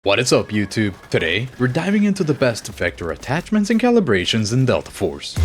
What is up, YouTube? Today, we're diving into the best vector attachments and calibrations in Delta Force.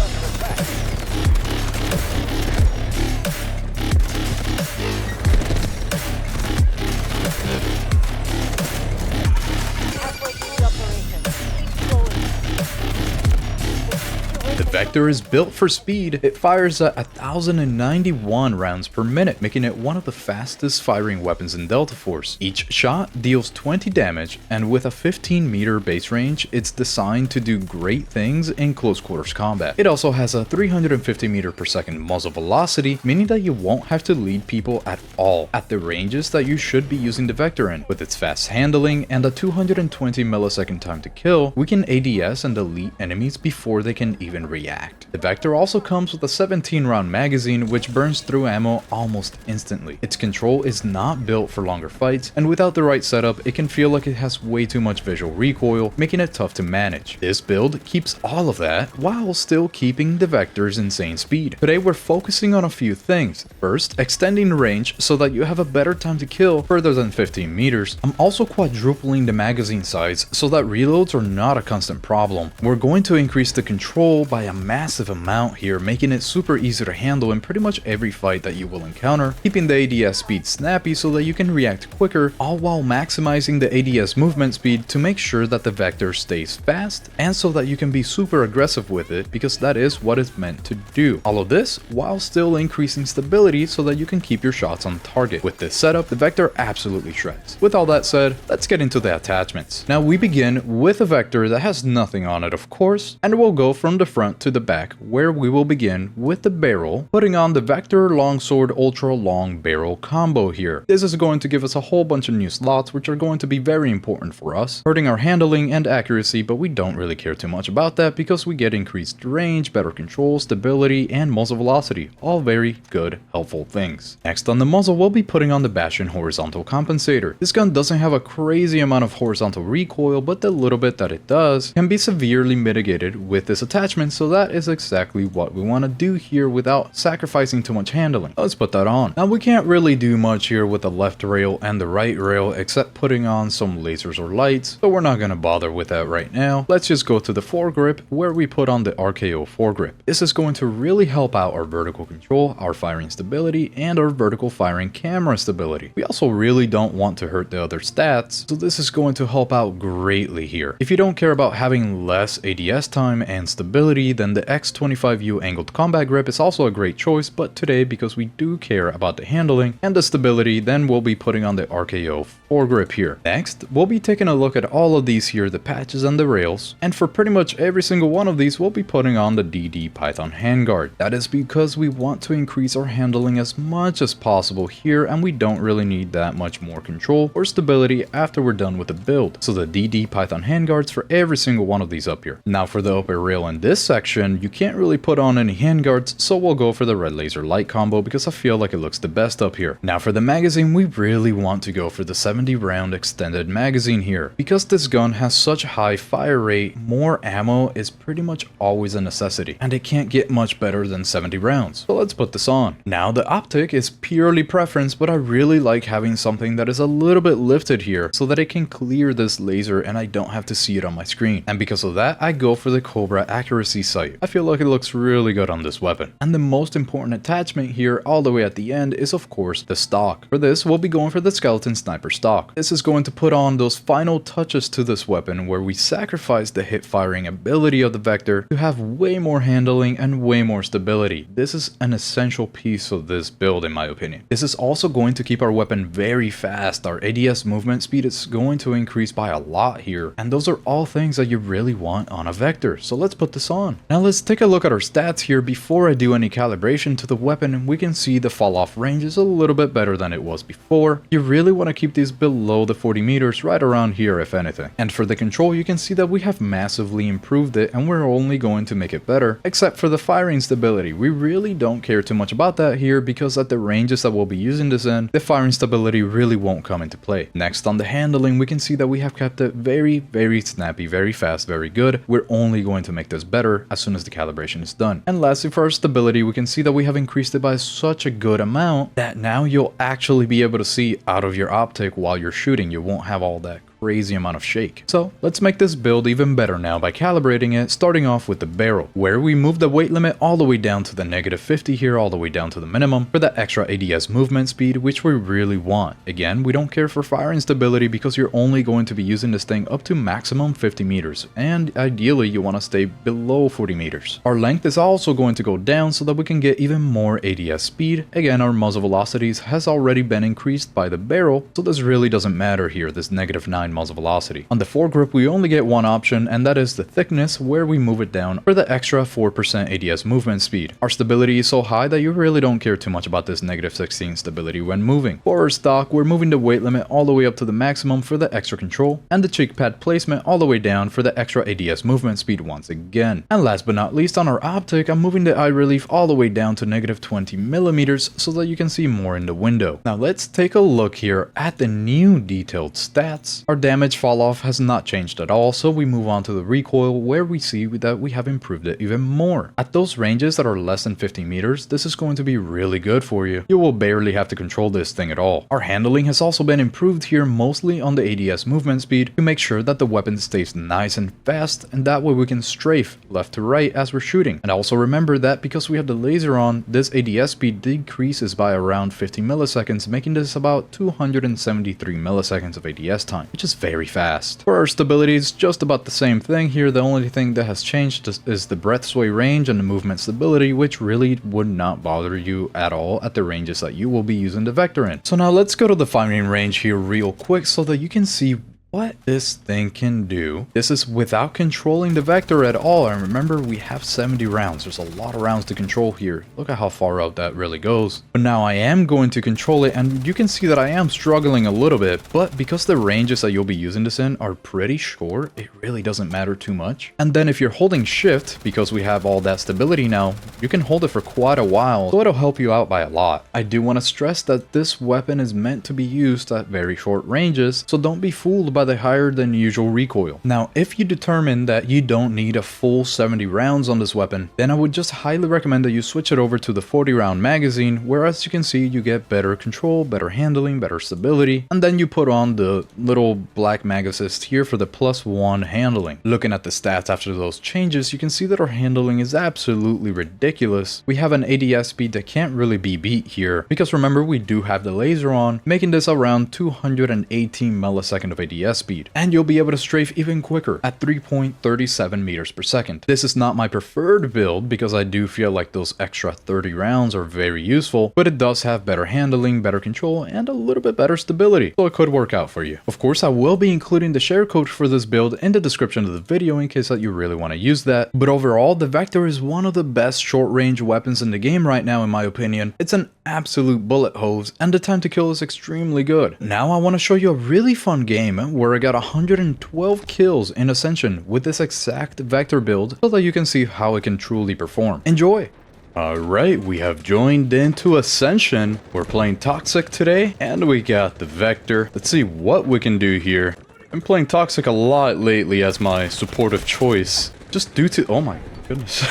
The Vector is built for speed. It fires at 1,091 rounds per minute, making it one of the fastest firing weapons in Delta Force. Each shot deals 20 damage, and with a 15-meter base range, it's designed to do great things in close quarters combat. It also has a 350 meter per second muzzle velocity, meaning that you won't have to lead people at all at the ranges that you should be using the Vector in. With its fast handling and a 220 millisecond time to kill, we can ADS and delete enemies before they can even react. The Vector also comes with a 17-round magazine which burns through ammo almost instantly. Its control is not built for longer fights, and without the right setup, it can feel like it has way too much visual recoil, making it tough to manage. This build keeps all of that while still keeping the Vector's insane speed. Today we're focusing on a few things. First, extending range so that you have a better time to kill further than 15 meters. I'm also quadrupling the magazine size so that reloads are not a constant problem. We're going to increase the control by a massive amount here, making it super easy to handle in pretty much every fight that you will encounter, keeping the ADS speed snappy so that you can react quicker, all while maximizing the ADS movement speed to make sure that the Vector stays fast and so that you can be super aggressive with it, because that is what it's meant to do. All of this while still increasing stability so that you can keep your shots on target. With this setup, the Vector absolutely shreds. With all that said, let's get into the attachments. Now we begin with a Vector that has nothing on it, of course, and we'll go from the front to the back, where we will begin with the barrel, putting on the Vector Longsword Ultra Long Barrel combo here. This is going to give us a whole bunch of new slots which are going to be very important for us, hurting our handling and accuracy, but we don't really care too much about that because we get increased range, better control, stability, and muzzle velocity, all very good, helpful things. Next on the muzzle, we'll be putting on the Bastion Horizontal Compensator. This gun doesn't have a crazy amount of horizontal recoil, but the little bit that it does can be severely mitigated with this attachment, so that is exactly what we want to do here without sacrificing too much handling. Let's put that on. Now we can't really do much here with the left rail and the right rail except putting on some lasers or lights, so we're not going to bother with that right now. Let's just go to the foregrip, where we put on the RKO foregrip. This is going to really help out our vertical control, our firing stability, and our vertical firing camera stability. We also really don't want to hurt the other stats, so this is going to help out greatly here. If you don't care about having less ADS time and stability, then the X25U angled combat grip is also a great choice, but today, because we do care about the handling and the stability, then we'll be putting on the RKO foregrip here. Next, we'll be taking a look at all of these here, the patches and the rails, and for pretty much every single one of these, we'll be putting on the DD Python handguard. That is because we want to increase our handling as much as possible here, and we don't really need that much more control or stability after we're done with the build. So the DD Python handguards for every single one of these up here. Now for the upper rail in this section, you can't really put on any handguards, so we'll go for the red laser light combo because I feel like it looks the best up here. Now for the magazine, we really want to go for the 70 round extended magazine here. Because this gun has such a high fire rate, more ammo is pretty much always a necessity, and it can't get much better than 70 rounds. So let's put this on. Now the optic is purely preference, but I really like having something that is a little bit lifted here so that it can clear this laser and I don't have to see it on my screen. And because of that, I go for the Cobra accuracy sight. I feel like it looks really good on this weapon. And the most important attachment here all the way at the end is of course the stock. For this, we'll be going for the Skeleton Sniper stock. This is going to put on those final touches to this weapon where we sacrifice the hip firing ability of the Vector to have way more handling and way more stability. This is an essential piece of this build in my opinion. This is also going to keep our weapon very fast. Our ADS movement speed is going to increase by a lot here, and those are all things that you really want on a Vector. So let's put this on. Now let's take a look at our stats here. Before I do any calibration to the weapon, we can see the fall off range is a little bit better than it was before. You really want to keep these below the 40 meters, right around here if anything. And for the control, you can see that we have massively improved it, and we're only going to make it better, except for the firing stability. We really don't care too much about that here because at the ranges that we'll be using this in, the firing stability really won't come into play. Next on the handling, we can see that we have kept it very snappy, very fast, very good. We're only going to make this better as soon as the calibration is done. And lastly, for our stability, we can see that we have increased it by such a good amount that now you'll actually be able to see out of your optic while you're shooting. You won't have all that crazy amount of shake. So let's make this build even better now by calibrating it, starting off with the barrel, where we move the weight limit all the way down to the -50 here, all the way down to the minimum for the extra ADS movement speed, which we really want. Again, we don't care for firing stability because you're only going to be using this thing up to maximum 50 meters, and ideally you want to stay below 40 meters. Our length is also going to go down so that we can get even more ADS speed. Again, our muzzle velocities has already been increased by the barrel, so this really doesn't matter here, this -9 muzzle velocity. On the foregrip, we only get one option, and that is the thickness, where we move it down for the extra 4% ADS movement speed. Our stability is so high that you really don't care too much about this -16 stability when moving. For our stock, we're moving the weight limit all the way up to the maximum for the extra control, and the cheek pad placement all the way down for the extra ADS movement speed once again. And last but not least, on our optic, I'm moving the eye relief all the way down to -20 millimeters so that you can see more in the window. Now let's take a look here at the new detailed stats. Our damage fall off has not changed at all, so we move on to the recoil, where we see that we have improved it even more. At those ranges that are less than 50 meters, this is going to be really good for you. You will barely have to control this thing at all. Our handling has also been improved here, mostly on the ADS movement speed, to make sure that the weapon stays nice and fast, and that way we can strafe left to right as we're shooting. And also remember that because we have the laser on, this ADS speed decreases by around 50 milliseconds, making this about 273 milliseconds of ADS time, which is very fast. For our stability, it's just about the same thing here. The only thing that has changed is the breath sway range and the movement stability, which really would not bother you at all at the ranges that you will be using the Vector in. So now let's go to the firing range here real quick so that you can see what this thing can do. This is without controlling the Vector at all, and remember, we have 70 rounds. There's a lot of rounds to control here. Look at how far out that really goes. But now I am going to control it, and you can see that I am struggling a little bit, but because the ranges that you'll be using this in are pretty short, it really doesn't matter too much. And then if you're holding shift, because we have all that stability now, you can hold it for quite a while, so it'll help you out by a lot. I do want to stress that this weapon is meant to be used at very short ranges, so don't be fooled by the higher than usual recoil. Now, if you determine that you don't need a full 70 rounds on this weapon, then I would just highly recommend that you switch it over to the 40 round magazine, where as you can see, you get better control, better handling, better stability, and then you put on the little black mag assist here for the +1 handling. Looking at the stats after those changes, you can see that our handling is absolutely ridiculous. We have an ADS speed that can't really be beat here, because remember, we do have the laser on, making this around 218 milliseconds of ADS speed. And you'll be able to strafe even quicker at 3.37 meters per second. This is not my preferred build because I do feel like those extra 30 rounds are very useful, but it does have better handling, better control, and a little bit better stability, so it could work out for you. Of course, I will be including the share code for this build in the description of the video in case that you really want to use that, but overall, the Vector is one of the best short-range weapons in the game right now in my opinion. It's an absolute bullet hose, and the time to kill is extremely good. Now I want to show you a really fun game where I got 112 kills in Ascension with this exact Vector build so that you can see how it can truly perform. Enjoy! Alright, we have joined into Ascension. We're playing Toxic today, and we got the Vector. Let's see what we can do here. I'm playing Toxic a lot lately as my supportive choice, just due to... oh my goodness.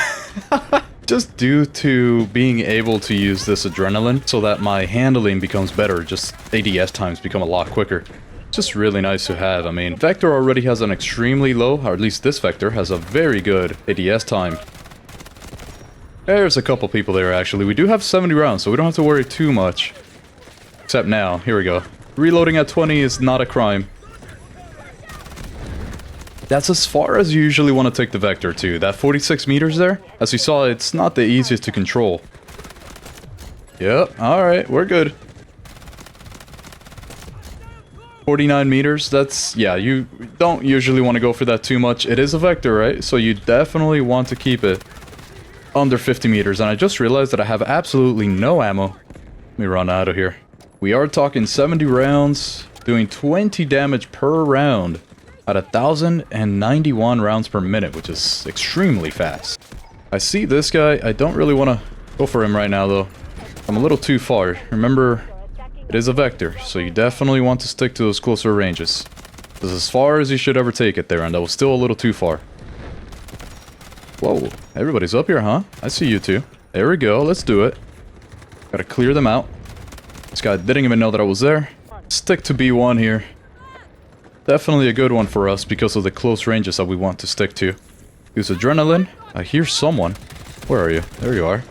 Just due to being able to use this adrenaline so that my handling becomes better, just ADS times become a lot quicker. Just really nice to have. I mean, Vector already has an extremely low, or at least this Vector has a very good ADS time. There's a couple people there actually. We do have 70 rounds, so we don't have to worry too much. Except now, here we go. Reloading at 20 is not a crime. That's as far as you usually want to take the Vector to. That 46 meters there, as you saw, it's not the easiest to control. Yep, alright, we're good. 49 meters, that's... yeah, you don't usually want to go for that too much. It is a Vector, right? So you definitely want to keep it under 50 meters. And I just realized that I have absolutely no ammo. Let me run out of here. We are talking 70 rounds, doing 20 damage per round at 1,091 rounds per minute, which is extremely fast. I see this guy. I don't really want to go for him right now, though. I'm a little too far. Remember, it is a Vector, so you definitely want to stick to those closer ranges. This is as far as you should ever take it there, and that was still a little too far. Whoa, everybody's up here, huh? I see you two. There we go, let's do it. Gotta clear them out. This guy didn't even know that I was there. Stick to B1 here. Definitely a good one for us because of the close ranges that we want to stick to. Use adrenaline. I hear someone. Where are you? There you are.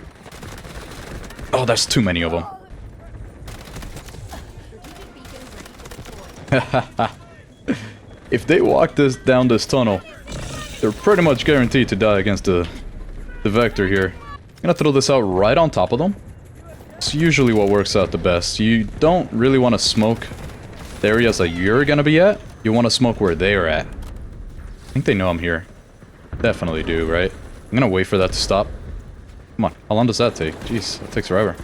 Oh, there's too many of them. If they walk down this tunnel, they're pretty much guaranteed to die against the Vector here. I'm gonna throw this out right on top of them. It's usually what works out the best. You don't really want to smoke the areas that you're gonna be at. You want to smoke where they're at. I think they know I'm here. Definitely do, right? I'm gonna wait for that to stop. Come on, how long does that take? Jeez, that takes forever.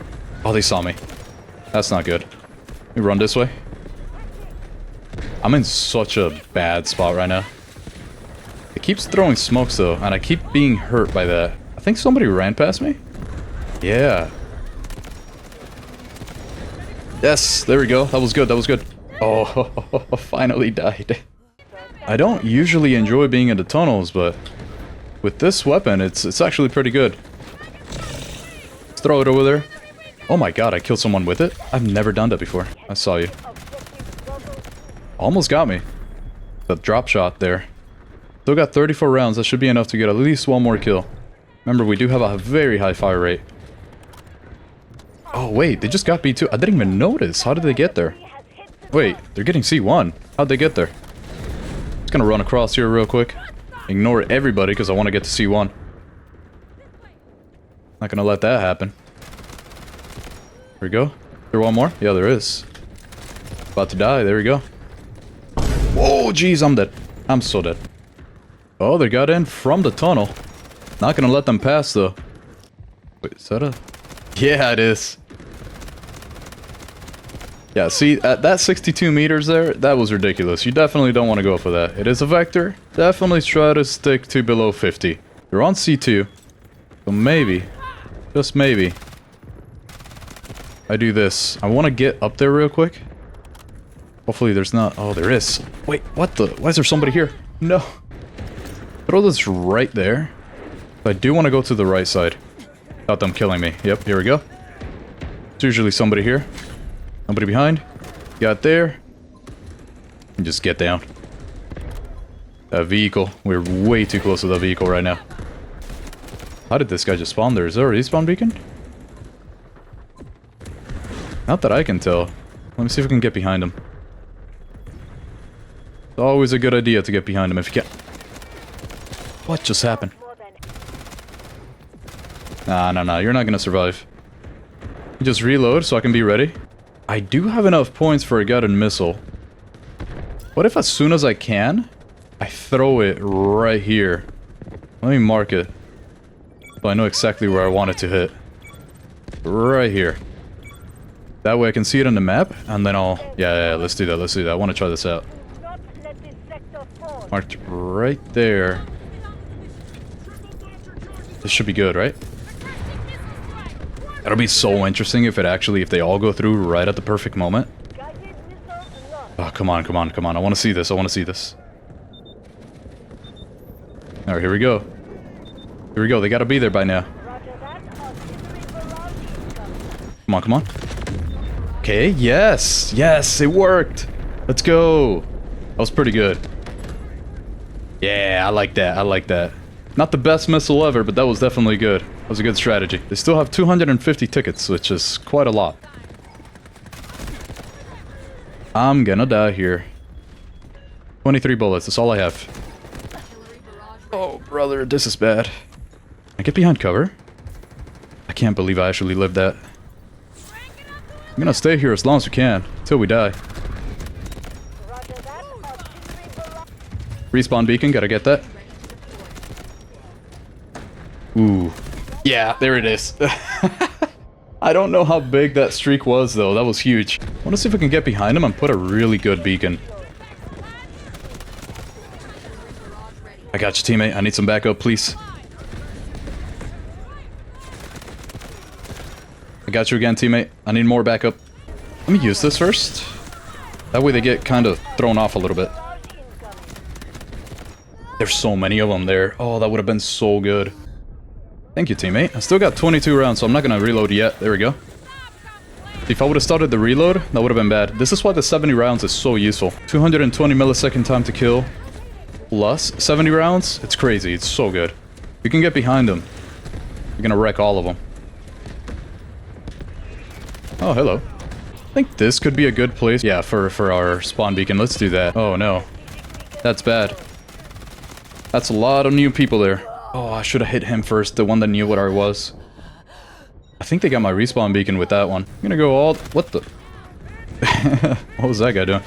Oh, they saw me. That's not good. Let me run this way. I'm in such a bad spot right now. It keeps throwing smokes though, and I keep being hurt by that. I think somebody ran past me? Yeah. Yes, there we go. That was good, that was good. Oh, finally died. I don't usually enjoy being in the tunnels, but with this weapon, it's actually pretty good. Let's throw it over there. Oh my god, I killed someone with it? I've never done that before. I saw you. Almost got me. The drop shot there. Still got 34 rounds. That should be enough to get at least one more kill. Remember, we do have a very high fire rate. Oh wait, they just got B2. I didn't even notice. How did they get there? Wait, they're getting C1. How'd they get there? Just gonna run across here real quick. Ignore everybody because I want to get to C1. Not gonna let that happen. There we go. Is there one more? Yeah, there is. About to die. There we go. Whoa, jeez, I'm dead. I'm so dead. Oh, they got in from the tunnel. Not gonna let them pass, though. Wait, is that a... Yeah, it is. Yeah, see, at that 62 meters there, that was ridiculous. You definitely don't want to go for that. It is a Vector. Definitely try to stick to below 50. You're on C2. So maybe, just maybe, I do this. I want to get up there real quick. Hopefully there's not... Oh, there is. Wait, what the... Why is there somebody here? No. Throw this right there. I do want to go to the right side. Without them killing me. Yep, here we go. There's usually somebody here. Somebody behind. Got there. And just get down. That vehicle. We're way too close to the vehicle right now. How did this guy just spawn there? Is there a respawn beacon? Not that I can tell. Let me see if we can get behind him. It's always a good idea to get behind him if you can. What just happened? Nah, you're not gonna survive. You just reload so I can be ready. I do have enough points for a guided missile. What if as soon as I can, I throw it right here? Let me mark it. So I know exactly where I want it to hit. Right here. That way I can see it on the map, and then I'll... Yeah, let's do that, let's do that. I want to try this out. Marked right there. This should be good, right? That'll be so interesting if they all go through right at the perfect moment. Oh, come on. I want to see this, Alright, here we go. They gotta be there by now. Come on. Okay, yes, it worked. Let's go. That was pretty good. Yeah, I like that. Not the best missile ever, but that was definitely good. That was a good strategy. They still have 250 tickets, which is quite a lot. I'm gonna die here. 23 bullets, that's all I have. Oh, brother, this is bad. I get behind cover? I can't believe I actually lived that. I'm gonna stay here as long as we can, till we die. Respawn beacon, gotta get that. Ooh. Yeah, there it is. I don't know how big that streak was, though. That was huge. I want to see if I can get behind him and put a really good beacon. I got you, teammate. I need some backup, please. I got you again, teammate. I need more backup. Let me use this first. That way they get kind of thrown off a little bit. There's so many of them there. Oh, that would have been so good. Thank you, teammate. I still got 22 rounds, so I'm not going to reload yet. There we go. If I would have started the reload, that would have been bad. This is why the 70 rounds is so useful. 220 millisecond time to kill. Plus 70 rounds. It's crazy. It's so good. You can get behind them. You're gonna wreck all of them. Oh, hello. I think this could be a good place. Yeah, for our spawn beacon. Let's do that. Oh, no. That's bad. That's a lot of new people there. Oh, I should have hit him first. The one that knew what I was. I think they got my respawn beacon with that one. I'm gonna go all... What the... What was that guy doing?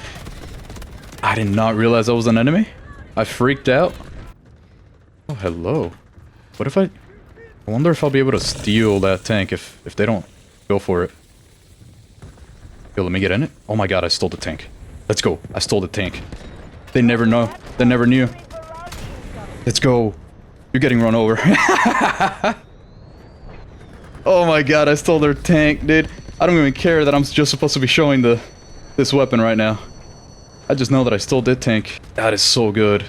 I did not realize that was an enemy. I freaked out. Oh, hello. What if I wonder if I'll be able to steal that tank if they don't go for it. Yo, let me get in it. Oh my god, I stole the tank. Let's go. I stole the tank. They never know. They never knew. Let's go. You're getting run over. Oh my god, I stole their tank, dude. I don't even care that I'm just supposed to be showing this weapon right now. I just know that I stole that tank. That is so good.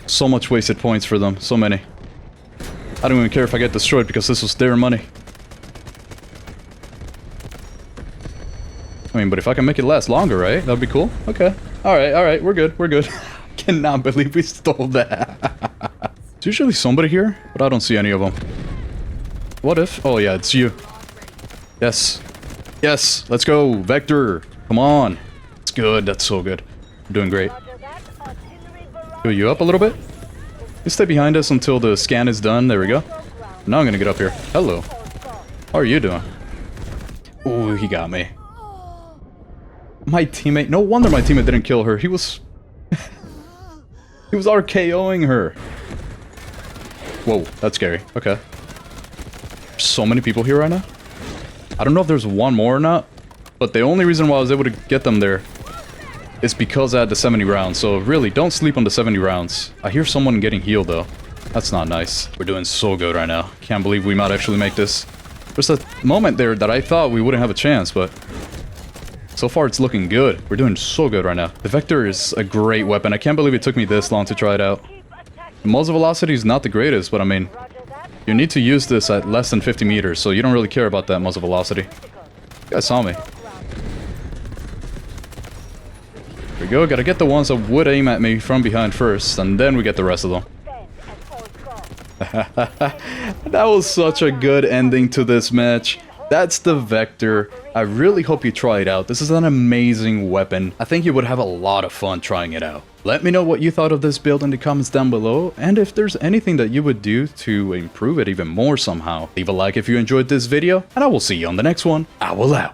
So much wasted points for them. So many. I don't even care if I get destroyed because this was their money. I mean, but if I can make it last longer, right? That'd be cool. Okay. Alright, we're good, we're good. Cannot believe we stole that. There's usually somebody here, but I don't see any of them. What if? Oh yeah, it's you. Yes. Yes, let's go. Vector. Come on. It's good, that's so good. We're doing great. Heal you up a little bit. You stay behind us until the scan is done. There we go. Now I'm gonna get up here. Hello. How are you doing? Ooh, he got me. My teammate... No wonder my teammate didn't kill her. He was... he was RKOing her. Whoa, that's scary. Okay. There's so many people here right now. I don't know if there's one more or not, but the only reason why I was able to get them there is because I had the 70 rounds. So really, don't sleep on the 70 rounds. I hear someone getting healed though. That's not nice. We're doing so good right now. Can't believe we might actually make this. There's a moment there that I thought we wouldn't have a chance, but so far it's looking good. We're doing so good right now. The Vector is a great weapon. I can't believe it took me this long to try it out. The muzzle velocity is not the greatest, but I mean, you need to use this at less than 50 meters, so you don't really care about that muzzle velocity. You guys saw me. There we go. Gotta get the ones that would aim at me from behind first, and then we get the rest of them. That was such a good ending to this match. That's the Vector. I really hope you try it out. This is an amazing weapon. I think you would have a lot of fun trying it out. Let me know what you thought of this build in the comments down below, and if there's anything that you would do to improve it even more somehow. Leave a like if you enjoyed this video, and I will see you on the next one. I will out.